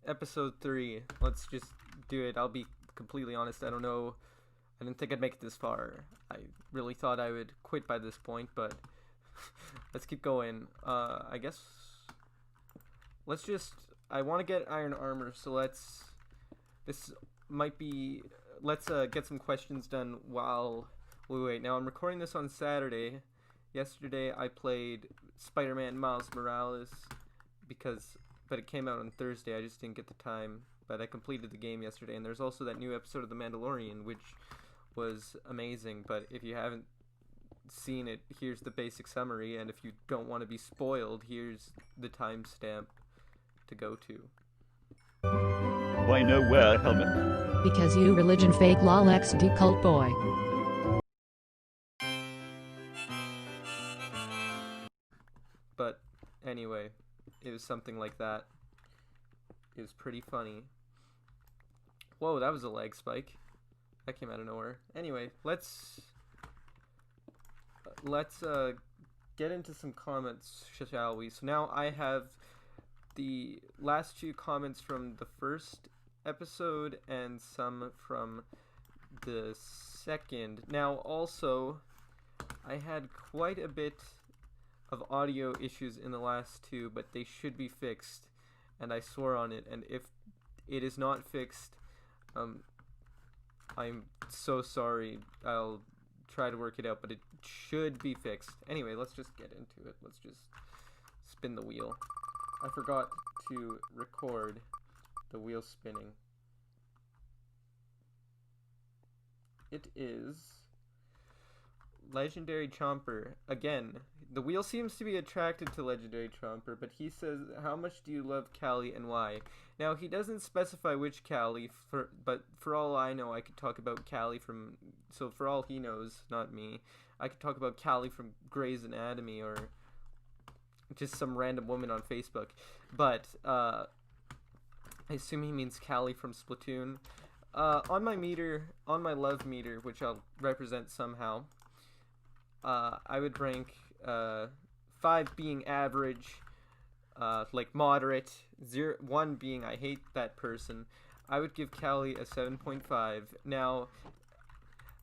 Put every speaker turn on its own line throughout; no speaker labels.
episode 3. Let's just do it. I'll be completely honest. I don't know. I didn't think I'd make it this far. I really thought I would quit by this point, but let's keep going. I guess let's just. I want to get iron armor, so let's. This might be. Let's get some questions done while we wait. Now I'm recording this on Saturday. Yesterday I played Spider-Man Miles Morales but it came out on Thursday. I just didn't get the time. But I completed the game yesterday, and there's also that new episode of The Mandalorian, which was amazing. But if you haven't seen it, here's the basic summary, and if you don't want to be spoiled, here's the timestamp to go to.
Why no wear helmet?
Because you religion fake lol XD cult boy.
But anyway, it was something like that. It was pretty funny. Whoa, that was a lag spike. That came out of nowhere. Anyway, let's get into some comments, shall we? So now I have the last 2 comments from the first episode and some from the second. Now also, I had quite a bit of audio issues in the last 2, but they should be fixed, and I swore on it, and if it is not fixed, I'm so sorry. I'll try to work it out, but it should be fixed. Anyway, let's just get into it. Let's just spin the wheel. I forgot to record the wheel spinning. It is Legendary Chomper. Again, the wheel seems to be attracted to Legendary Chomper, but he says, how much do you love Callie and why? Now, he doesn't specify which Callie, but for all I know, I could talk about Callie from, so for all he knows, not me, I could talk about Callie from Grey's Anatomy, or just some random woman on Facebook, but, I assume he means Callie from Splatoon. On my meter, on my love meter, which I'll represent somehow, I would rank 5 being average, like moderate, 1 being I hate that person. I would give Callie a 7.5. Now,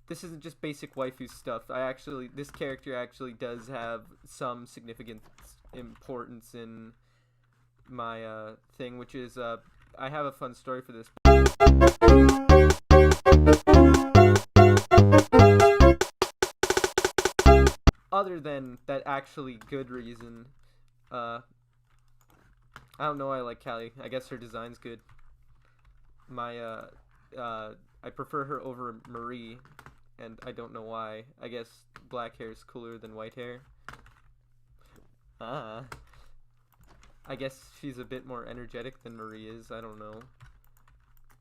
this isn't just basic waifu stuff. This character actually does have some significant importance in my thing, which is I have a fun story for this. Other than that actually good reason, I don't know why I like Callie. I guess her design's good. I prefer her over Marie, and I don't know why. I guess black hair is cooler than white hair. I guess she's a bit more energetic than Marie is. I don't know.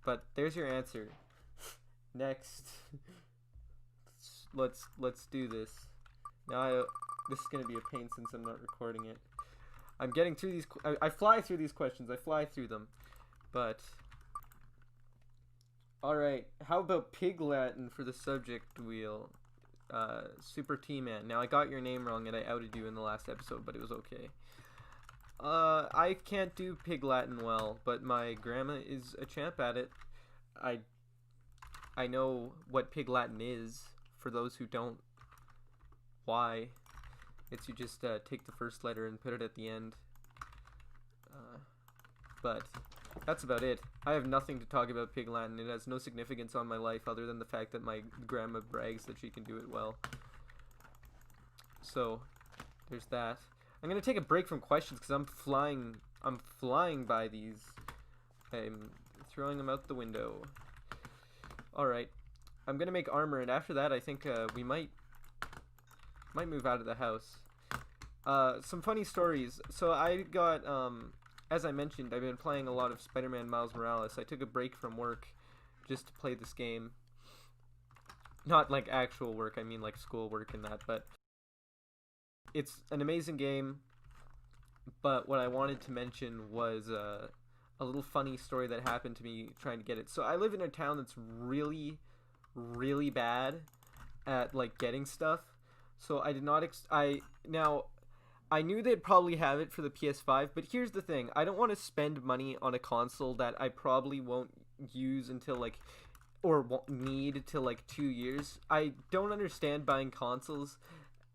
But there's your answer. Next. Let's do this. Now, this is going to be a pain since I'm not recording it. I'm getting through these... I fly through these questions. I fly through them. But... Alright, how about Pig Latin for the subject wheel? Super T-Man. Now, I got your name wrong and I outed you in the last episode, but it was okay. I can't do Pig Latin well, but my grandma is a champ at it. I know what Pig Latin is, for those who don't. Why? It's you just take the first letter and put it at the end. But that's about it. I have nothing to talk about Pig Latin. It has no significance on my life other than the fact that my grandma brags that she can do it well. So, there's that. I'm gonna take a break from questions because I'm flying by these. I'm throwing them out the window. Alright. I'm gonna make armor, and after that I think we might move out of the house. Some funny stories. So I got, as I mentioned, I've been playing a lot of Spider-Man Miles Morales. I took a break from work just to play this game. Not like actual work, I mean like school work and that, but it's an amazing game. But what I wanted to mention was a little funny story that happened to me trying to get it. So I live in a town that's really, really bad at like getting stuff. So I did not. Now, I knew they'd probably have it for the PS5, but here's the thing. I don't want to spend money on a console that I probably won't use until like or won't need till like 2 years. I don't understand buying consoles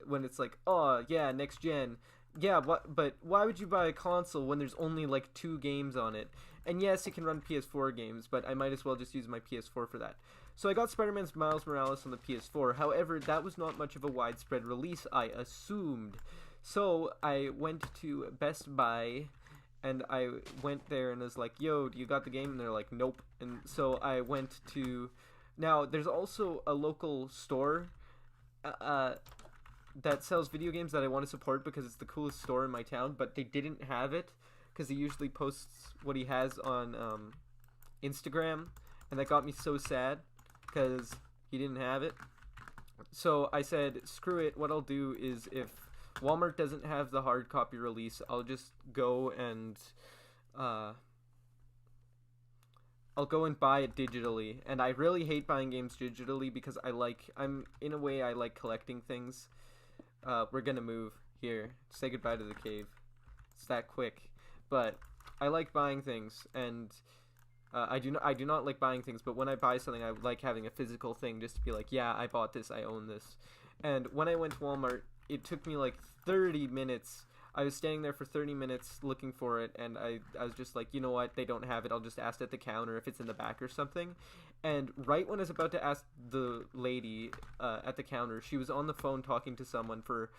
when it's like, "Oh, yeah, next gen." Yeah, but why would you buy a console when there's only like 2 games on it? And yes, it can run PS4 games, but I might as well just use my PS4 for that. So I got Spider-Man's Miles Morales on the PS4. However, that was not much of a widespread release, I assumed. So I went to Best Buy and I went there and was like, "Yo, do you got the game?" And they're like, "Nope." And so I went to now there's also a local store that sells video games that I want to support because it's the coolest store in my town, but they didn't have it because he usually posts what he has on Instagram, and that got me so sad because he didn't have it. So I said, screw it, what I'll do is if Walmart doesn't have the hard copy release, I'll just go and I'll go and buy it digitally. And I really hate buying games digitally because I'm in a way I like collecting things. We're gonna move here. Say goodbye to the cave. It's that quick. But I like buying things, and I do not like buying things, but when I buy something, I like having a physical thing just to be like, yeah, I bought this, I own this. And when I went to Walmart, it took me like 30 minutes. I was standing there for 30 minutes looking for it, and I was just like, you know what, they don't have it, I'll just ask at the counter if it's in the back or something. And right when I was about to ask the lady at the counter, she was on the phone talking to someone for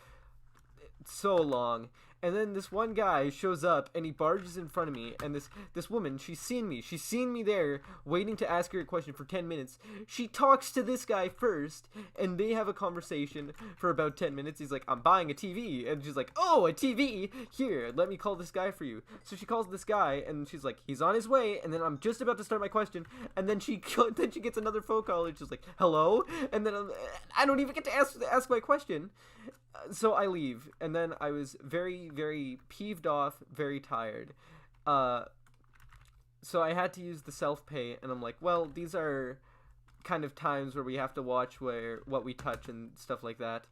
so long, and then this one guy shows up and he barges in front of me, and this woman, she's seen me there waiting to ask her a question for 10 minutes. She talks to this guy first, and they have a conversation for about 10 minutes. He's like, "I'm buying a TV," and she's like, "Oh, a TV, here, let me call this guy for you." So she calls this guy, and she's like, "He's on his way," and then I'm just about to start my question, and then she gets another phone call, and she's like, "Hello," and then I don't even get to ask my question. So I leave, and then I was very, very peeved off, very tired. So I had to use the self-pay, and I'm like, well, these are kind of times where we have to watch what we touch and stuff like that.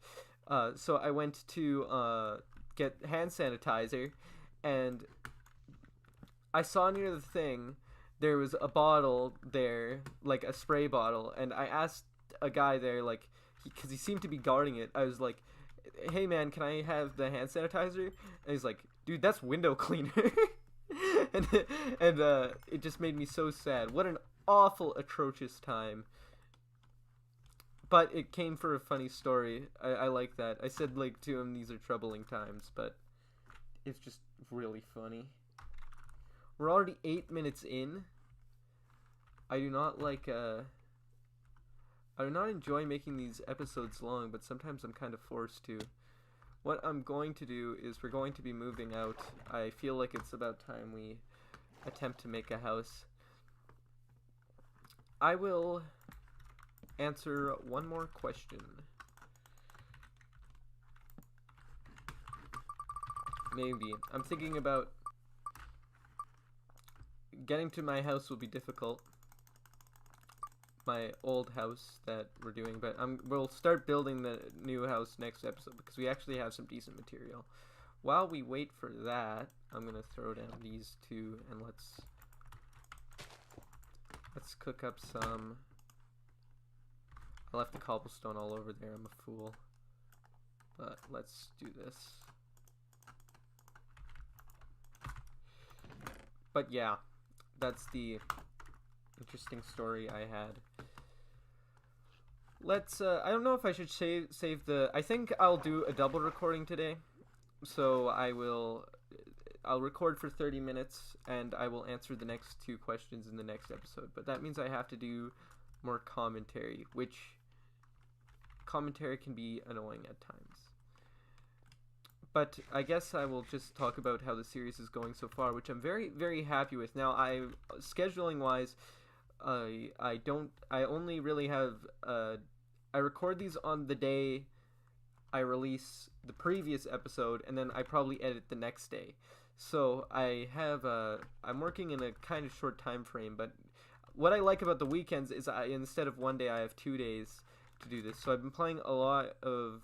So I went to get hand sanitizer, and I saw near the thing there was a bottle there, like a spray bottle, and I asked a guy there, like, because he seemed to be guarding it, I was like, "Hey man, can I have the hand sanitizer?" And he's like, "Dude, that's window cleaner." and it just made me so sad. What an awful, atrocious time. But it came for a funny story. I like that. I said like to him, these are troubling times, but it's just really funny. We're already 8 minutes in. I do not enjoy making these episodes long, but sometimes I'm kind of forced to. What I'm going to do is we're going to be moving out. I feel like it's about time we attempt to make a house. I will answer one more question. Maybe. I'm thinking about getting to my house will be difficult. My old house that we're doing, but we'll start building the new house next episode because we actually have some decent material. While we wait for that, I'm gonna throw down these two and let's cook up some. I left the cobblestone all over there, I'm a fool. But let's do this. But yeah, that's the interesting story I had. Let's I don't know if I should save the I think I'll do a double recording today. So I'll record for 30 minutes and I will answer the next 2 questions in the next episode. But that means I have to do more commentary, which commentary can be annoying at times. But I guess I will just talk about how the series is going so far, which I'm very, very happy with. Now, scheduling wise, I only really have I record these on the day I release the previous episode, and then I probably edit the next day. So I'm working in a kind of short time frame, but what I like about the weekends is instead of one day I have 2 days to do this. So I've been playing a lot of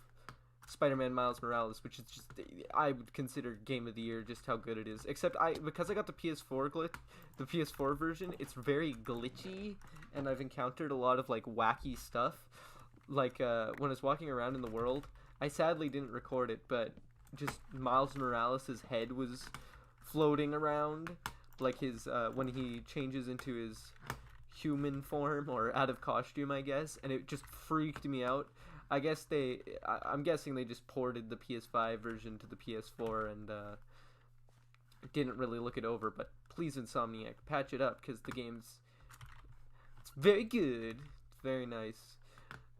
Spider-Man Miles Morales, which is just, I would consider game of the year, just how good it is. Except because I got the PS4 version, it's very glitchy, and I've encountered a lot of like wacky stuff. Like when I was walking around in the world, I sadly didn't record it, but just Miles Morales' head was floating around, like his when he changes into his human form or out of costume, I guess, and it just freaked me out. I guess I'm guessing they just ported the PS5 version to the PS4 and didn't really look it over. But please, Insomniac, patch it up, because the game's it's very good. It's very nice.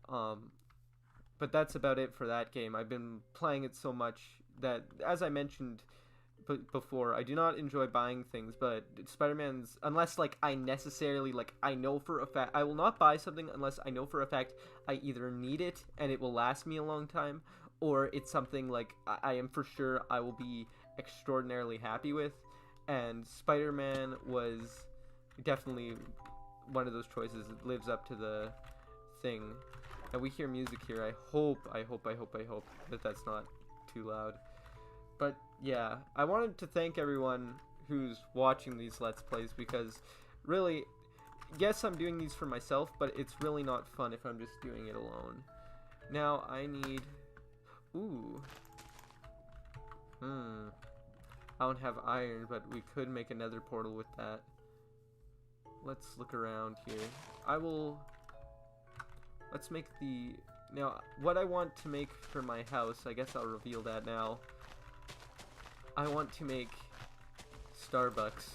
But that's about it for that game. I've been playing it so much that, as I mentioned before, I do not enjoy buying things, but Spider-Man's, unless like I necessarily, like, I know for a fact, I will not buy something unless I know for a fact I either need it and it will last me a long time, or it's something like I am for sure I will be extraordinarily happy with. And Spider-Man was definitely one of those choices. It lives up to the thing. And we hear music here. I hope that that's not too loud. But yeah, I wanted to thank everyone who's watching these Let's Plays, because really, yes, I'm doing these for myself, but it's really not fun if I'm just doing it alone. Now I need... Ooh. I don't have iron, but we could make another portal with that. Let's look around here. Let's make the... Now, what I want to make for my house, I guess I'll reveal that now. I want to make Starbucks.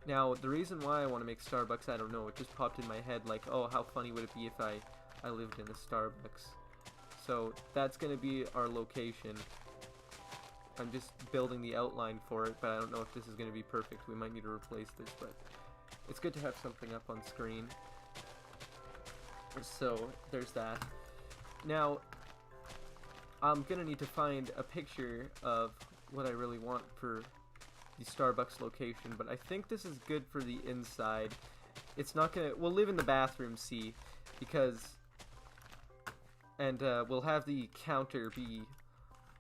Now, the reason why I want to make Starbucks, I don't know. It just popped in my head like, oh, how funny would it be if I lived in a Starbucks. So, that's going to be our location. I'm just building the outline for it, but I don't know if this is going to be perfect. We might need to replace this, but it's good to have something up on screen. So, there's that. Now, I'm going to need to find a picture of what I really want for the Starbucks location, but I think this is good for the inside. It's not gonna... We'll live in the bathroom, see, because... And we'll have the counter be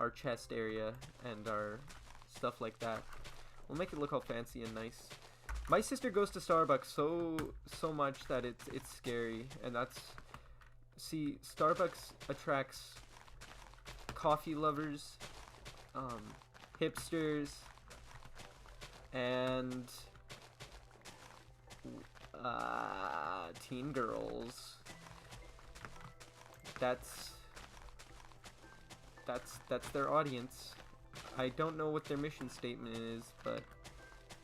our chest area and our stuff like that. We'll make it look all fancy and nice. My sister goes to Starbucks so much that it's scary, and that's... See, Starbucks attracts coffee lovers, hipsters, and teen girls. That's their audience. I don't know what their mission statement is, but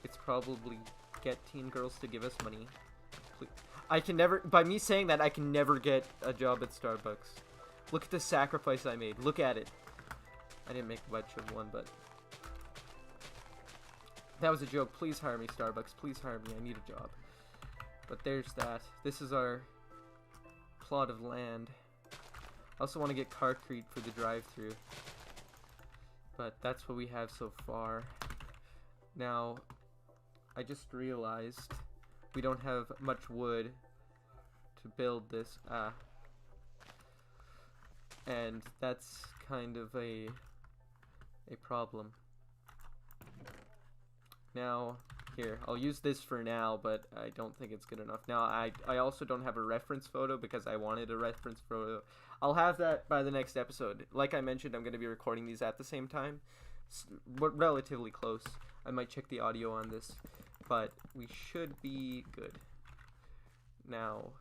it's probably get teen girls to give us money. Please. I can never, by me saying that, I can never get a job at Starbucks. Look at the sacrifice I made. Look at it. I didn't make much of one, but that was a joke. Please hire me, Starbucks. Please hire me. I need a job. But there's that. This is our plot of land. I also want to get Carcrete for the drive-thru. But that's what we have so far. Now, I just realized we don't have much wood to build this. And that's kind of a problem. Now, here, I'll use this for now, but I don't think it's good enough. Now, I also don't have a reference photo because I wanted a reference photo. I'll have that by the next episode. Like I mentioned, I'm going to be recording these at the same time. But relatively close. I might check the audio on this, but we should be good. Now,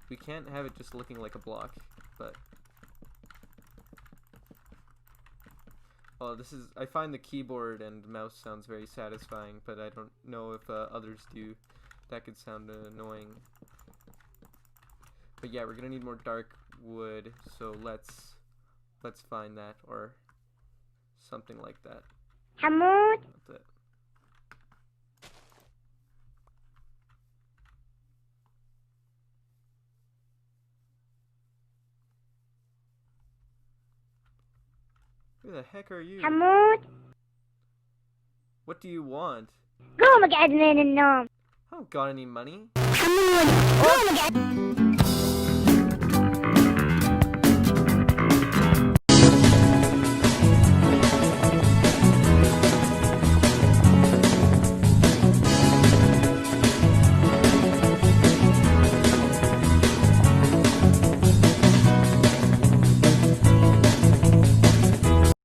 we can't have it just looking like a block, but... Well, I find the keyboard and mouse sounds very satisfying, but I don't know if others do. That could sound annoying. But yeah, we're gonna need more dark wood, so let's find that, or something like that.
Hamoud.
That's it. Who the heck are you?
Hamoud.
What do you want?
قوم قعد من النوم.
I don't got any money.
حمود قوم قعد.